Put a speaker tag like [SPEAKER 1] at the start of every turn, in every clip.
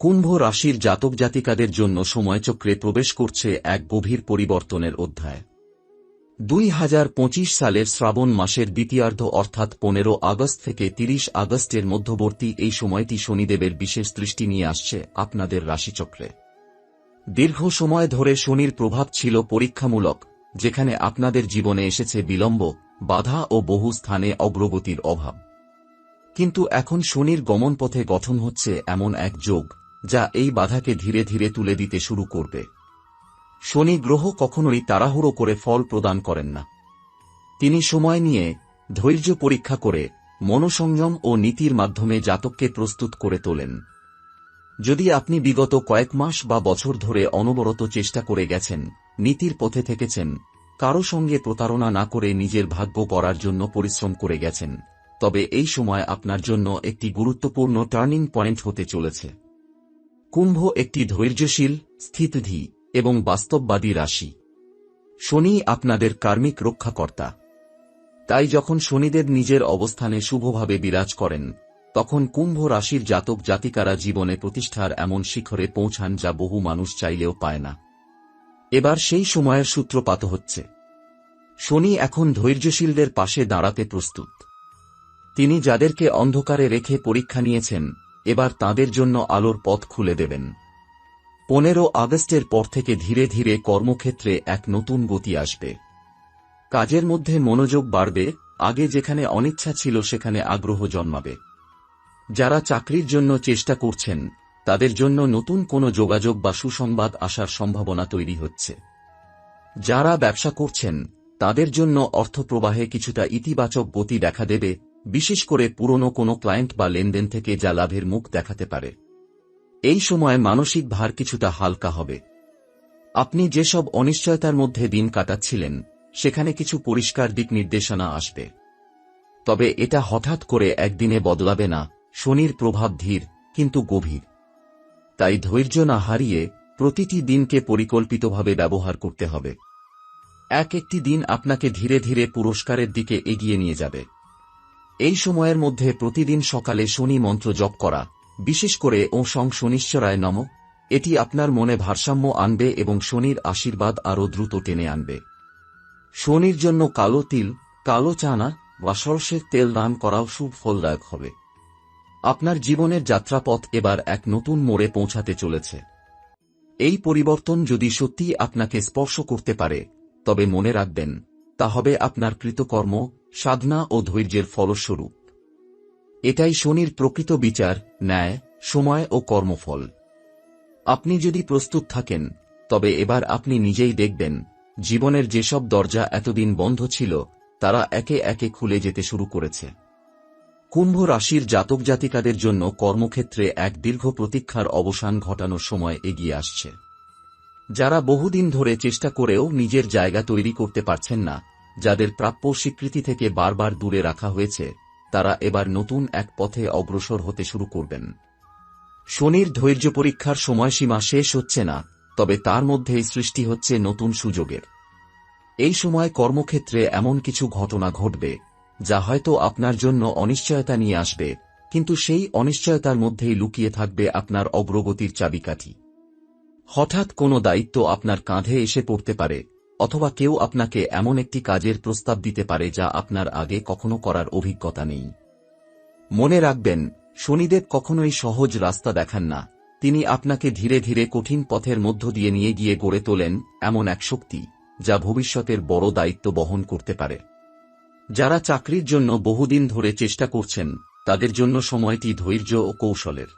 [SPEAKER 1] কুম্ভ রাশির জাতক জাতিকাদের জন্য সময়চক্রে প্রবেশ করছে এক গভীর পরিবর্তনের অধ্যায়। 2025 সালের শ্রাবণ মাসের দ্বিতীয়ার্ধ অর্থাৎ 15 আগস্ট থেকে 30 আগস্টের মধ্যবর্তী এই সময়টি শনিদেবের বিশেষ দৃষ্টি নিয়ে আসছে আপনাদের রাশিচক্রে। দীর্ঘ সময় ধরে শনির প্রভাব ছিল পরীক্ষামূলক, যেখানে আপনাদের জীবনে এসেছে বিলম্ব, বাধা ও বহু স্থানে অগ্রগতির অভাব। কিন্তু এখন শনির গমনপথে গঠন হচ্ছে এমন এক যোগ, যা এই বাধাকে ধীরে ধীরে তুলে দিতে শুরু করবে। শনি গ্রহ কখনোই তাড়াহুড়ো করে ফল প্রদান করেন না। তিনি সময় নিয়ে, ধৈর্য পরীক্ষা করে, মনোসংযম ও নীতির মাধ্যমে জাতককে প্রস্তুত করে তোলেন। যদি আপনি বিগত কয়েক মাস বা বছর ধরে অনবরত চেষ্টা করে গেছেন, নীতির পথে থেকেছেন, কারো সঙ্গে প্রতারণা না করে নিজের ভাগ্য গড়ার জন্য পরিশ্রম করে গেছেন, তবে এই সময় আপনার জন্য একটি গুরুত্বপূর্ণ টার্নিং পয়েন্ট হতে চলেছে। কুম্ভ একটি ধৈর্যশীল, স্থিতধী এবং বাস্তববাদী রাশি। শনি আপনাদের কার্মিক রক্ষাকর্তা। তাই যখন শনিদেব নিজের অবস্থানে শুভভাবে বিরাজ করেন, তখন কুম্ভ রাশির জাতক জাতিকারা জীবনে প্রতিষ্ঠার এমন শিখরে পৌঁছান যা বহু মানুষ চাইলেও পায় না। এবার সেই সময়ের সূত্রপাত হচ্ছে। শনি এখন ধৈর্যশীলদের পাশে দাঁড়াতে প্রস্তুত। তিনি যাদেরকে অন্ধকারে রেখে পরীক্ষা নিয়েছেন, এবার তাঁদের জন্য আলোর পথ খুলে দেবেন। 15 আগস্টের পর থেকে ধীরে ধীরে কর্মক্ষেত্রে এক নতুন গতি আসবে। কাজের মধ্যে মনোযোগ বাড়বে, আগে যেখানে অনিচ্ছা ছিল সেখানে আগ্রহ জন্মাবে। যারা চাকরির জন্য চেষ্টা করছেন, তাদের জন্য নতুন কোনো যোগাযোগ বা সুসংবাদ আসার সম্ভাবনা তৈরি হচ্ছে। যারা ব্যবসা করছেন, তাদের জন্য অর্থপ্রবাহে কিছুটা ইতিবাচক গতি দেখা দেবে, বিশেষ করে পুরনো কোনো ক্লায়েন্ট বা লেনদেন থেকে যা লাভের মুখ দেখাতে পারে। এই সময় মানসিক ভার কিছুটা হালকা হবে। আপনি যেসব অনিশ্চয়তার মধ্যে দিন কাটাচ্ছিলেন, সেখানে কিছু পরিষ্কার দিক নির্দেশনা আসবে। তবে এটা হঠাৎ করে একদিনে বদলাবে না। শনির প্রভাব ধীর কিন্তু গভীর। তাই ধৈর্য না হারিয়ে প্রতিটি দিনকে পরিকল্পিতভাবে ব্যবহার করতে হবে। একটি দিন আপনাকে ধীরে ধীরে পুরস্কারের দিকে এগিয়ে নিয়ে যাবে। এই সময়ের মধ্যে প্রতিদিন সকালে শনি মন্ত্র জপ করা, বিশেষ করে ওং সং শনিশ্চরায় নমঃ, এটি আপনার মনে ভারসাম্য আনবে এবং শনির আশীর্বাদ আরও দ্রুত টেনে আনবে। শনির জন্য কালো তিল, কালো চানা বা সরষের তেল দান করাও শুভ ফলদায়ক হবে। আপনার জীবনের যাত্রাপথ এবার এক নতুন মোড়ে পৌঁছাতে চলেছে। এই পরিবর্তন যদি সত্যিই আপনাকে স্পর্শ করতে পারে, তবে মনে রাখবেন, তা হবে আপনার কৃতকর্ম, সাধনা ও ধৈর্যের ফলস্বরূপ। এটাই শনির প্রকৃত বিচার, ন্যায়, সময় ও কর্মফল। আপনি যদি প্রস্তুত থাকেন, তবে এবার আপনি নিজেই দেখবেন, জীবনের যেসব দরজা এতদিন বন্ধ ছিল, তারা একে একে খুলে যেতে শুরু করেছে। কুম্ভ রাশির জাতক জাতিকাদের জন্য কর্মক্ষেত্রে এক দীর্ঘ প্রতীক্ষার অবসান ঘটানোর সময় এগিয়ে আসছে। যারা বহুদিন ধরে চেষ্টা করেও নিজের জায়গা তৈরি করতে পারছেন না, যাদের প্রাপ্য স্বীকৃতি থেকে বারবার দূরে রাখা হয়েছে, তারা এবার নতুন এক পথে অগ্রসর হতে শুরু করবেন। শনির ধৈর্য পরীক্ষার সময়সীমা শেষ হচ্ছে না, তবে তার মধ্যেই সৃষ্টি হচ্ছে নতুন সুযোগের। এই সময় কর্মক্ষেত্রে এমন কিছু ঘটনা ঘটবে, যা হয়তো আপনার জন্য অনিশ্চয়তা নিয়ে আসবে, কিন্তু সেই অনিশ্চয়তার মধ্যেই লুকিয়ে থাকবে আপনার অগ্রগতির চাবিকাঠি। হঠাৎ কোনো দায়িত্ব আপনার কাঁধে এসে পড়তে পারে, অথবা কেউ আপনাকে এমন একটি কাজের প্রস্তাব দিতে পারে যা আপনার আগে কখনো করার অভিজ্ঞতা নেই। মনে রাখবেন, শনিদেব কখনোই সহজ রাস্তা দেখান না। তিনি আপনাকে ধীরে ধীরে কঠিন পথের মধ্য দিয়ে নিয়ে গিয়ে গড়ে তোলেন এমন এক শক্তি, যা ভবিষ্যতের বড় দায়িত্ব বহন করতে পারে। যারা চাকরির জন্য বহুদিন ধরে চেষ্টা করছেন, তাদের জন্য সময়টি ধৈর্য ও কৌশলের।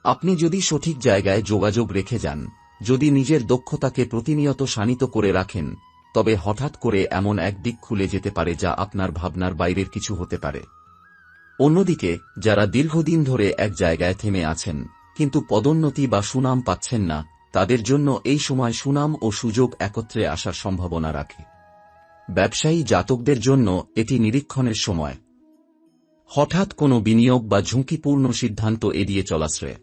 [SPEAKER 1] আপনি যদি সঠিক জায়গায় যোগাযোগ রেখে যান, যদি নিজের দক্ষতাকে প্রতিনিয়ত শানিত করে রাখেন, তবে হঠাৎ করে এমন এক দিক খুলে যেতে পারে যা আপনার ভাবনার বাইরের কিছু হতে পারে। অন্যদিকে যারা দীর্ঘদিন ধরে এক জায়গায় থেমে আছেন, কিন্তু পদোন্নতি বা সুনাম পাচ্ছেন না, তাদের জন্য এই সময় সুনাম ও সুযোগ একত্রে আসার সম্ভাবনা রাখে। ব্যবসায়ী জাতকদের জন্য এটি নিরীক্ষণের সময়। হঠাৎ কোনো বিনিয়োগ বা ঝুঁকিপূর্ণ সিদ্ধান্ত এড়িয়ে চলা শ্রেয়।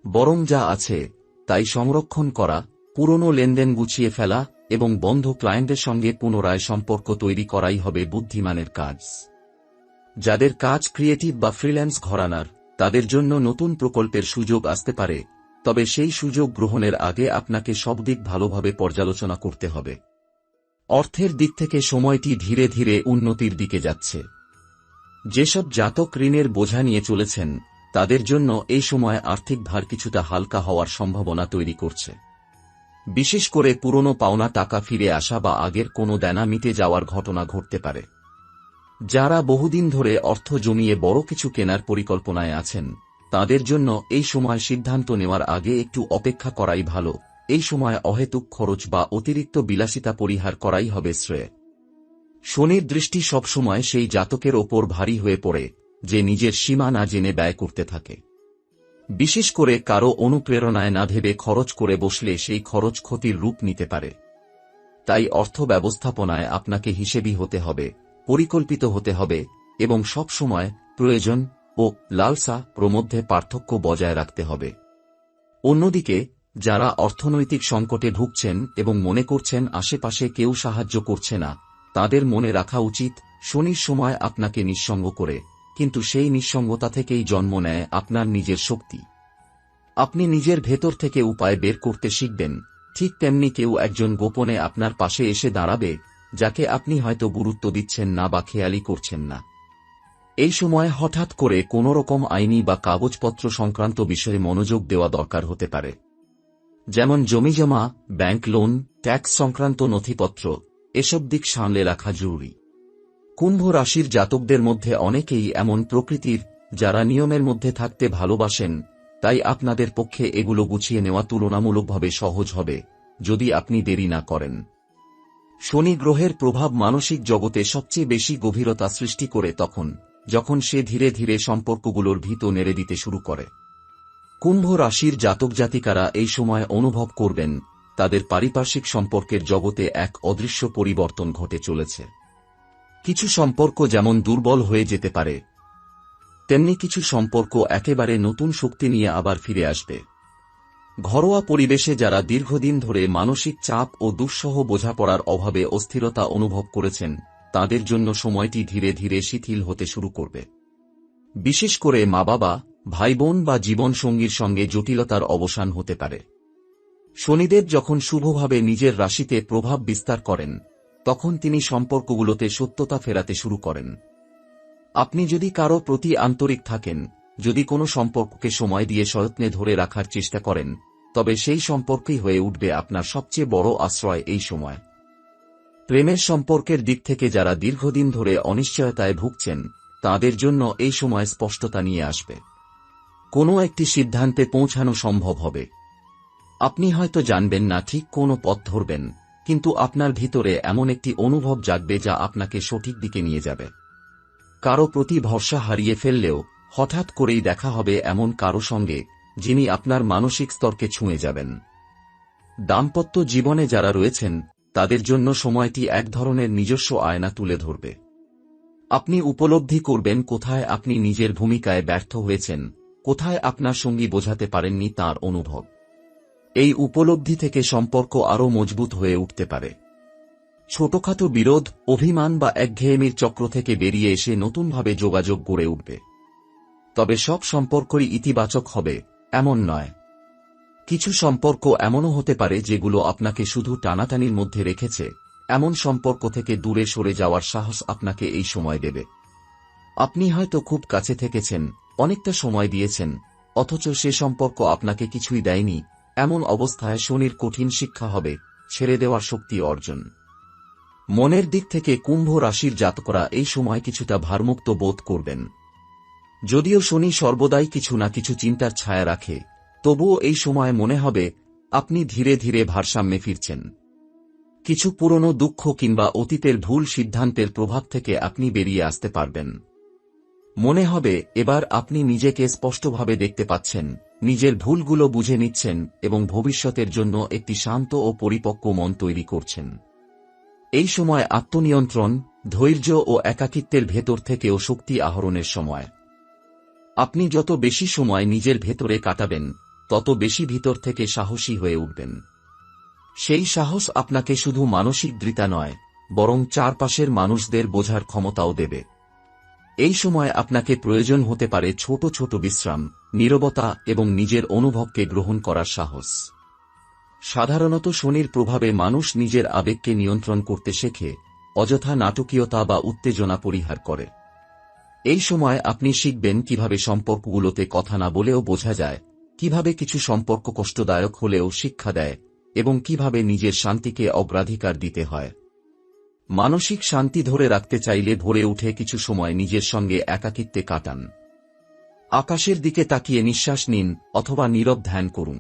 [SPEAKER 1] বরং যা আছে তাই সংরক্ষণ করা, পুরনো লেনদেন গুছিয়ে ফেলা এবং বন্ধ ক্লায়েন্টের সঙ্গে পুনরায় সম্পর্ক তৈরি করাই হবে বুদ্ধিমানের কাজ। যাদের কাজ ক্রিয়েটিভ বা ফ্রিল্যান্স ঘরানার, তাদের জন্য নতুন প্রকল্পের সুযোগ আসতে পারে, তবে সেই সুযোগ গ্রহণের আগে আপনাকে সব দিক ভালোভাবে পর্যালোচনা করতে হবে। অর্থের দিক থেকে সময়টি ধীরে ধীরে উন্নতির দিকে যাচ্ছে। যেসব জাতক ঋণের বোঝা নিয়ে চলেছেন, তাদের জন্য এই সময় আর্থিক ভার কিছুটা হালকা হওয়ার সম্ভাবনা তৈরি করছে। বিশেষ করে পুরনো পাওনা টাকা ফিরে আসা বা আগের কোনো দেনা মিটে যাওয়ার ঘটনা ঘটতে পারে। যারা বহুদিন ধরে অর্থ জমিয়ে বড় কিছু কেনার পরিকল্পনায় আছেন, তাদের জন্য এই সময় সিদ্ধান্ত নেওয়ার আগে একটু অপেক্ষা করাই ভালো। এই সময় অহেতুক খরচ বা অতিরিক্ত বিলাসিতা পরিহার করাই হবে শ্রেয়। শনির দৃষ্টি সবসময় সেই জাতকের ওপর ভারী হয়ে পড়ে যে নিজের সীমা না জেনে ব্যয় করতে থাকে। বিশেষ করে কারো অনুপ্রেরণায় না ভেবে খরচ করে বসলে সেই খরচ ক্ষতির রূপ নিতে পারে। তাই অর্থ ব্যবস্থাপনায় আপনাকে হিসেবি হতে হবে, পরিকল্পিত হতে হবে এবং সব সময় প্রয়োজন ও লালসার মধ্যে পার্থক্য বজায় রাখতে হবে। অন্যদিকে যারা অর্থনৈতিক সংকটে ভুগছেন এবং মনে করছেন আশেপাশে কেউ সাহায্য করছে না, তাদের মনে রাখা উচিত শনির সময় আপনাকে নিঃসঙ্গ করে, কিন্তু সেই নিঃসঙ্গতা থেকেই জন্ম নেয় আপনার নিজের শক্তি। আপনি নিজের ভেতর থেকে উপায় বের করতে শিখবেন, ঠিক তেমনি কেউ একজন গোপনে আপনার পাশে এসে দাঁড়াবে, যাকে আপনি হয়তো গুরুত্ব দিচ্ছেন না বা খেয়ালই করছেন না। এই সময় হঠাৎ করে কোনোরকম আইনি বা কাগজপত্র সংক্রান্ত বিষয়ে মনোযোগ দেওয়া দরকার হতে পারে। যেমন জমিজমা, ব্যাংক লোন, ট্যাক্স সংক্রান্ত নথিপত্র, এসব দিক সামলে রাখা জরুরি। কুম্ভ রাশির জাতকদের মধ্যে অনেকেই এমন প্রকৃতির যারা নিয়মের মধ্যে থাকতে ভালোবাসেন, তাই আপনাদের পক্ষে এগুলো গুছিয়ে নেওয়া তুলনামূলকভাবে সহজ হবে যদি আপনি দেরি না করেন। শনি গ্রহের প্রভাব মানসিক জগতে সবচেয়ে বেশি গভীরতা সৃষ্টি করে যখন সে ধীরে ধীরে সম্পর্কগুলোর ভিত নেড়ে দিতে শুরু করে। কুম্ভ রাশির জাতক জাতিকারা এই সময় অনুভব করবেন তাদের পারিপার্শ্বিক সম্পর্কের জগতে এক অদৃশ্য পরিবর্তন ঘটে চলেছে। কিছু সম্পর্ক যেমন দুর্বল হয়ে যেতে পারে, তেমনি কিছু সম্পর্ক একেবারে নতুন শক্তি নিয়ে আবার ফিরে আসবে। ঘরোয়া পরিবেশে যারা দীর্ঘদিন ধরে মানসিক চাপ ও দুঃসহ বোঝাপড়ার অভাবে অস্থিরতা অনুভব করেছেন, তাদের জন্য সময়টি ধীরে ধীরে শিথিল হতে শুরু করবে। বিশেষ করে মা বাবা, ভাই বোন বা জীবনসঙ্গীর সঙ্গে জটিলতার অবসান হতে পারে। শনিদেব যখন শুভভাবে নিজের রাশিতে প্রভাব বিস্তার করেন, তখন তিনি সম্পর্কগুলোতে সত্যতা ফেরাতে শুরু করেন। আপনি যদি কারো প্রতি আন্তরিক থাকেন, যদি কোনো সম্পর্ককে সময় দিয়ে সযত্নে ধরে রাখার চেষ্টা করেন, তবে সেই সম্পর্কই হয়ে উঠবে আপনার সবচেয়ে বড় আশ্রয় এই সময়। প্রেমের সম্পর্কের দিক থেকে যারা দীর্ঘদিন ধরে অনিশ্চয়তায় ভুগছেন, তাদের জন্য এই সময় স্পষ্টতা নিয়ে আসবে। কোনো একটি সিদ্ধান্তে পৌঁছানো সম্ভব হবে। আপনি হয়তো জানবেন না ঠিক কোন পথ ধরবেন, কিন্তু আপনার ভিতরে এমন একটি অনুভব জাগবে যা আপনাকে সঠিক দিকে নিয়ে যাবে। কারো প্রতি ভরসা হারিয়ে ফেললেও হঠাৎ করেই দেখা হবে এমন কারো সঙ্গে যিনি আপনার মানসিক স্তরকে ছুঁয়ে যাবেন। দাম্পত্য জীবনে যারা রয়েছেন, তাদের জন্য সময়টি এক ধরনের নিজস্ব আয়না তুলে ধরবে। আপনি উপলব্ধি করবেন কোথায় আপনি নিজের ভূমিকায় ব্যর্থ হয়েছেন, কোথায় আপনার সঙ্গী বোঝাতে পারেননি তার অনুভব। এই উপলব্ধি থেকে সম্পর্ক আরও মজবুত হয়ে উঠতে পারে। ছোটখাটো বিরোধ, অভিমান বা একঘেয়েমির চক্র থেকে বেরিয়ে এসে নতুনভাবে যোগাযোগ গড়ে উঠবে। তবে সব সম্পর্কই ইতিবাচক হবে এমন নয়। কিছু সম্পর্ক এমনও হতে পারে যেগুলো আপনাকে শুধু টানাটানির মধ্যে রেখেছে। এমন সম্পর্ক থেকে দূরে সরে যাওয়ার সাহস আপনাকে এই সময় দেবে। আপনি হয়তো খুব কাছে থেকেছেন, অনেকটা সময় দিয়েছেন, অথচ সে সম্পর্ক আপনাকে কিছুই দেয়নি। এমন অবস্থায় শনির কঠিন শিক্ষা হবে ছেড়ে দেওয়ার শক্তি অর্জন। মনের দিক থেকে কুম্ভ রাশির জাতকরা এই সময় কিছুটা ভারমুক্ত বোধ করবেন। যদিও শনি সর্বদাই কিছু না কিছু চিন্তার ছায়া রাখে, তবুও এই সময় মনে হবে আপনি ধীরে ধীরে ভারসাম্যে ফিরছেন। কিছু পুরনো দুঃখ কিংবা অতীতের ভুল সিদ্ধান্তের প্রভাব থেকে আপনি বেরিয়ে আসতে পারবেন। মনে হবে এবার আপনি নিজেকে স্পষ্টভাবে দেখতে পাচ্ছেন, নিজের ভুলগুলো বুঝে নিচ্ছেন এবং ভবিষ্যতের জন্য একটি শান্ত ও পরিপক্ক মন তৈরি করছেন। এই সময় আত্মনিয়ন্ত্রণ, ধৈর্য ও একাকিত্বের ভেতর থেকেও শক্তি আহরণের সময়। আপনি যত বেশি সময় নিজের ভেতরে কাটাবেন, তত বেশি ভিতর থেকে সাহসী হয়ে উঠবেন। সেই সাহস আপনাকে শুধু মানসিক দৃঢ়তা নয়, বরং চারপাশের মানুষদের বোঝার ক্ষমতাও দেবে। এই সময় আপনাকে প্রয়োজন হতে পারে ছোট ছোট বিশ্রাম, নীরবতা এবং নিজের অনুভবকে গ্রহণ করার সাহস। সাধারণত শনির প্রভাবে মানুষ নিজের আবেগকে নিয়ন্ত্রণ করতে শেখে, অযথা নাটকীয়তা বা উত্তেজনা পরিহার করে। এই সময় আপনি শিখবেন কিভাবে সম্পর্কগুলোতে কথা না বলেও বোঝা যায়, কিভাবে কিছু সম্পর্ক কষ্টদায়ক হলেও শিক্ষা দেয়, এবং কিভাবে নিজের শান্তিকে অগ্রাধিকার দিতে হয়। মানসিক শান্তি ধরে রাখতে চাইলে ভোরে উঠে কিছু সময় নিজের সঙ্গে একাকিত্বে কাটান। আকাশের দিকে তাকিয়ে নিঃশ্বাস নিন অথবা নীরব ধ্যান করুন।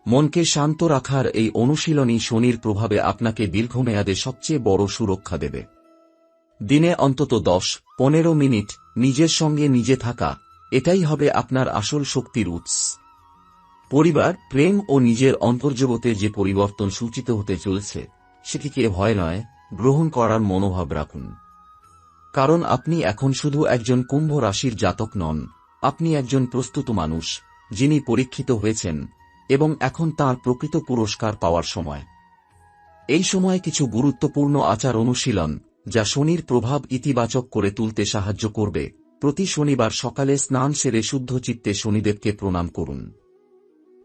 [SPEAKER 1] মনকে শান্ত রাখার এই অনুশীলনী শনির প্রভাবে আপনাকে দীর্ঘমেয়াদে সবচেয়ে বড় সুরক্ষা দেবে। দিনে অন্তত 10-15 মিনিট নিজের সঙ্গে নিজে থাকা, এটাই হবে আপনার আসল শক্তির উৎস। পরিবার, প্রেম ও নিজের অন্তর্জগতে যে পরিবর্তন সূচিত হতে চলেছে, সেটিকে ভয় নয়, গ্রহণ করার মনোভাব রাখুন। কারণ আপনি এখন শুধু একজন কুম্ভ রাশির জাতক নন, আপনি একজন প্রস্তুত মানুষ, যিনি পরীক্ষিত হয়েছেন, এবং এখন তাঁর প্রকৃত পুরস্কার পাওয়ার সময়। এই সময় কিছু গুরুত্বপূর্ণ আচার অনুশীলন, যা শনির প্রভাব ইতিবাচক করে তুলতে সাহায্য করবে। প্রতি শনিবার সকালে স্নান সেরে শুদ্ধ চিত্তে শনিদেবকে প্রণাম করুন।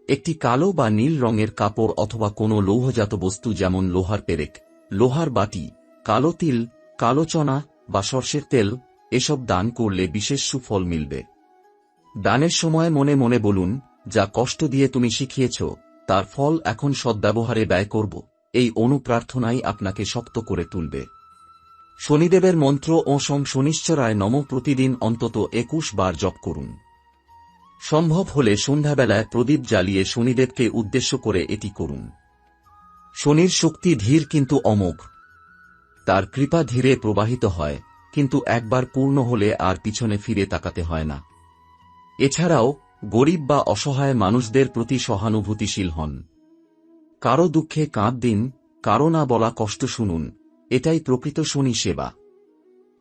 [SPEAKER 1] একটি কালো বা নীল রঙের কাপড় অথবা কোনো লৌহজাত বস্তু যেমন লোহার পেরেক, লোহার বাটি, কালো তিল, কালো চনা বা সরষের তেল এসব দান করলে বিশেষ সুফল মিলবে। দানের সময় মনে মনে বলুন, যা কষ্ট দিয়ে তুমি শিখিয়েছ, তার ফল এখন সদ্ব্যবহারে ব্যয় করব। এই অনুপ্রার্থনাই আপনাকে শক্ত করে তুলবে। শনিদেবের মন্ত্র ও শনিশ্চরায় নমঃ প্রতিদিন অন্তত 21 বার জপ করুন। সম্ভব হলে সন্ধ্যাবেলায় প্রদীপ জ্বালিয়ে শনিদেবকে উদ্দেশ্য করে এটি করুন। শনির শক্তি ধীর কিন্তু অমোঘ। তার কৃপা ধীরে প্রবাহিত হয়, কিন্তু একবার পূর্ণ হলে আর পিছনে ফিরে তাকাতে হয় না। এছাড়াও গরিব বা অসহায় মানুষদের প্রতি সহানুভূতিশীল হন। কারো দুঃখে কাঁদ দিন, কারো না বলা কষ্ট শুনুন, এটাই প্রকৃত শনি সেবা।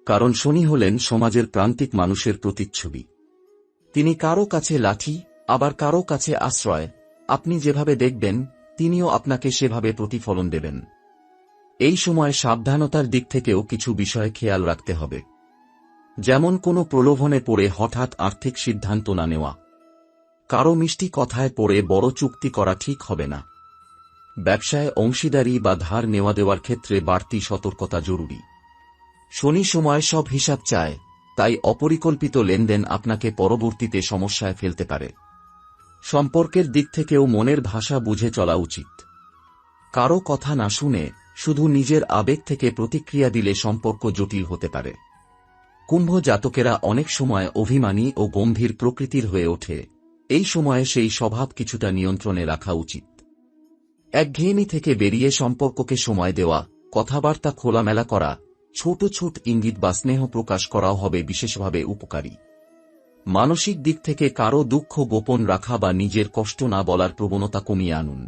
[SPEAKER 1] কারণ শনি হলেন সমাজের প্রান্তিক মানুষের প্রতিচ্ছবি। তিনি কারো কাছে লাঠি, আবার কারো কাছে আশ্রয়। আপনি যেভাবে দেখবেন, তিনিও আপনাকে সেভাবে প্রতিফলন দেবেন। এই সময় সাবধানতার দিক থেকেও কিছু বিষয় খেয়াল রাখতে হবে। যেমন কোনো প্রলোভনে পড়ে হঠাৎ আর্থিক সিদ্ধান্ত না নেওয়া। কারো মিষ্টি কথায় পড়ে বড় চুক্তি করা ঠিক হবে না। ব্যবসায় অংশীদারি বা ধার নেওয়া দেওয়ার ক্ষেত্রে বাড়তি সতর্কতা জরুরি। শনি সময় সব হিসাব চায়, তাই অপরিকল্পিত লেনদেন আপনাকে পরবর্তীতে সমস্যায় ফেলতে পারে। সম্পর্কের দিক থেকেও মনের ভাষা বুঝে চলা উচিত। কারো কথা না শুনে শুধু নিজের আবেগ থেকে প্রতিক্রিয়া দিলে সম্পর্ক জটিল হতে পারে। কুম্ভ জাতকেরা অনেক সময় অভিমানী ও গম্ভীর প্রকৃতির হয়ে ওঠে। এই সময়ে সেই স্বভাব কিছুটা নিয়ন্ত্রণে রাখা উচিত। একঘেয়েমি থেকে বেরিয়ে সম্পর্ককে সময় দেওয়া, কথাবার্তা খোলামেলা করা, ছোট ছোট ইঙ্গিত বা স্নেহ প্রকাশ করাও হবে বিশেষভাবে উপকারী। মানসিক দিক থেকে কারো দুঃখ গোপন রাখা বা নিজের কষ্ট না বলার প্রবণতা কমিয়ে আনুন।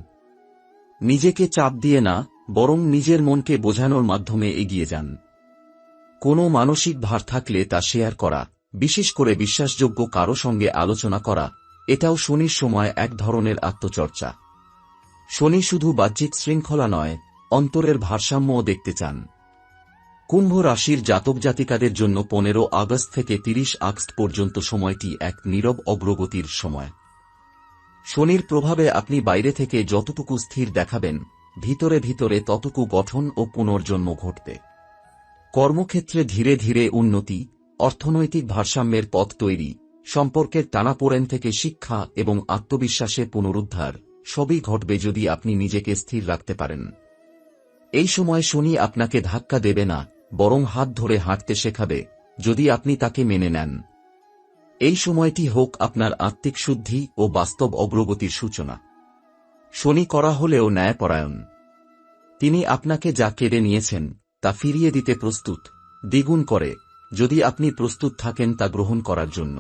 [SPEAKER 1] নিজেকে চাপ দিয়ে না, বরং নিজের মনকে বোঝানোর মাধ্যমে এগিয়ে যান। কোনো মানসিক ভার থাকলে তা শেয়ার করা, বিশেষ করে বিশ্বাসযোগ্য কারো সঙ্গে আলোচনা করা, এটাও শনির সময় এক ধরনের আত্মচর্চা। শনি শুধু বাহ্যিক শৃঙ্খলা নয়, অন্তরের ভারসাম্যও দেখতে চান। কুম্ভ রাশির জাতক জাতিকাদের জন্য 15 আগস্ট থেকে 30 আগস্ট পর্যন্ত সময়টি এক নীরব অগ্রগতির সময়। শনির প্রভাবে আপনি বাইরে থেকে যতটুকু স্থির দেখাবেন, ভিতরে ভিতরে ততটুকু গঠন ও পুনর্জন্ম ঘটবে। কর্মক্ষেত্রে ধীরে ধীরে উন্নতি, অর্থনৈতিক ভারসাম্যের পথ তৈরি, সম্পর্কের টানাপোড়েন থেকে শিক্ষা এবং আত্মবিশ্বাসের পুনরুদ্ধার সবই ঘটবে যদি আপনি নিজেকে স্থির রাখতে পারেন। এই সময় শনি আপনাকে ধাক্কা দেবে না, বরং হাত ধরে হাঁটতে শেখাবে, যদি আপনি তাকে মেনে নেন। এই সময়টি হোক আপনার আত্মিক শুদ্ধি ও বাস্তব অগ্রগতির সূচনা। শনি করা হলেও ন্যায়পরায়ণ। তিনি আপনাকে যা কেড়ে নিয়েছেন তা ফিরিয়ে দিতে প্রস্তুত, দ্বিগুণ করে, যদি আপনি প্রস্তুত থাকেন তা গ্রহণ করার জন্য।